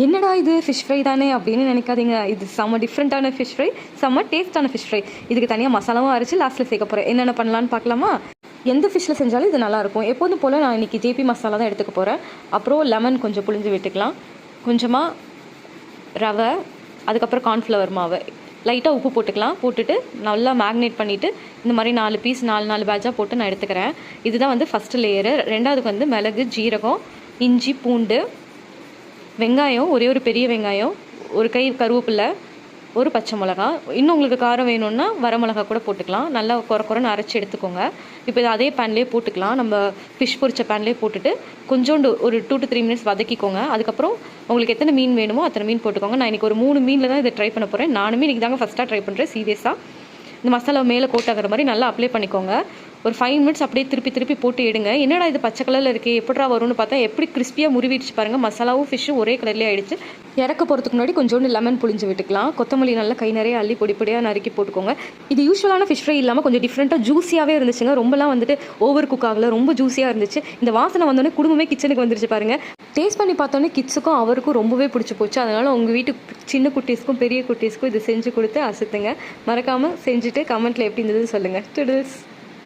என்னடா இது fish fry தானே அப்படின்னு நினைக்காதீங்க. இது செம்ம டிஃப்ரெண்ட்டான ஃபிஷ் ஃப்ரை, செம்ம டேஸ்ட்டான ஃபிஷ் ஃப்ரை. இதுக்கு தனியாக மசாலாவும் அரைச்சி லாஸ்ட்டில் சேர்க்க போகிறேன். என்னென்ன பண்ணலான்னு பார்க்கலாமா? எந்த ஃபிஷ்ஷில் செஞ்சாலும் இது நல்லாயிருக்கும். எப்போதும் போல் நான் இன்றைக்கி ஜேபி மசாலா தான் எடுத்துக்க போகிறேன். அப்புறம் லெமன் கொஞ்சம் புழிஞ்சு விட்டுக்கலாம், கொஞ்சமாக ரவை, அதுக்கப்புறம் கார்ன்ஃப்ளவர் மாவு, லைட்டாக உப்பு போட்டுக்கலாம். போட்டுட்டு நல்லா மேக்னேட் பண்ணிவிட்டு இந்த மாதிரி 4 பீஸ் 4 பேட்சாக போட்டு நான் எடுத்துக்கிறேன். இதுதான் வந்து ஃபஸ்ட்டு லேயரு. ரெண்டாவதுக்கு வந்து மிளகு, ஜீரகம், இஞ்சி, பூண்டு, வெங்காயம், ஒரே ஒரு பெரிய வெங்காயம், ஒரு கை கருவேப்பிலை, ஒரு பச்சை மிளகா. இன்னும் உங்களுக்கு காரம் வேணும்னா வரமிளகா கூட போட்டுக்கலாம். நல்லா குறைன்னு அரைச்சி எடுத்துக்கோங்க. இப்போ இதை அதே பேன்லேயே போட்டுக்கலாம். நம்ம ஃபிஷ் பொரிச்ச பேன்லேயே போட்டுட்டு கொஞ்சோண்டு ஒரு 2 to 3 மினிட்ஸ் வதக்கிக்கோங்க. அதுக்கப்புறம் உங்களுக்கு எத்தனை மீன் வேணுமோ அத்தனை மீன் போட்டுக்கோங்க. நான் இன்றைக்கி ஒரு 3 மீனில் தான் இதை ட்ரை பண்ண போகிறேன். நானுமே இன்றைக்கி தாங்க ஃபஸ்ட்டாக ட்ரை பண்ணுறேன். சீரியஸாக இந்த மசாலா மேலே கோட் ஆகிற மாதிரி நல்லா அப்ளை பண்ணிக்கோங்க. ஒரு 5 மினிட்ஸ் அப்படியே திருப்பி போட்டு எடுங்க. என்னடா இது பச்சை கலரில் இருக்கே, எப்படா வரும்னு பார்த்தா எப்படி கிறிஸ்பியாக முறிவிடுச்சு பாருங்கள். மசாலாவும் ஃபிஷ்ஷும் ஒரே கலர்லேயே ஆகிடுச்சு. இறக்க போகிறதுக்கு முன்னாடி கொஞ்சோண்டு லெமன் புழிஞ்சு விட்டுக்கலாம். கொத்தமல்லி நல்லா கை நிறைய அள்ளி பொடியாக நறுக்கி போட்டுக்கோங்க. இது யூஸ்வலான ஃபிஷ் ஃப்ரை இல்லாமல் கொஞ்சம் டிஃப்ரெண்ட்டாக ஜூஸியாகவே இருந்துச்சுங்க. ரொம்பலாம் வந்துட்டு ஓவர் குக் ஆகல, ரொம்ப ஜூஸியாக இருந்துச்சு. இந்த வாசனை வந்தோடனே குடும்பமே கிச்சனுக்கு வந்துருச்சு பாருங்கள். டேஸ்ட் பண்ணி பார்த்தோன்னே கிட்ஸுக்கும் அவருக்கும் ரொம்பவே பிடிச்சி போச்சு. அதனால் உங்கள் வீட்டு சின்ன குட்டீஸ்க்கும் பெரிய குட்டீஸ்க்கும் இது செஞ்சு கொடுத்து அசத்துங்க. மறக்காமல் செஞ்சுட்டு கமெண்ட்டில் எப்படி இருந்ததுன்னு சொல்லுங்கள். டுடில்ஸ்.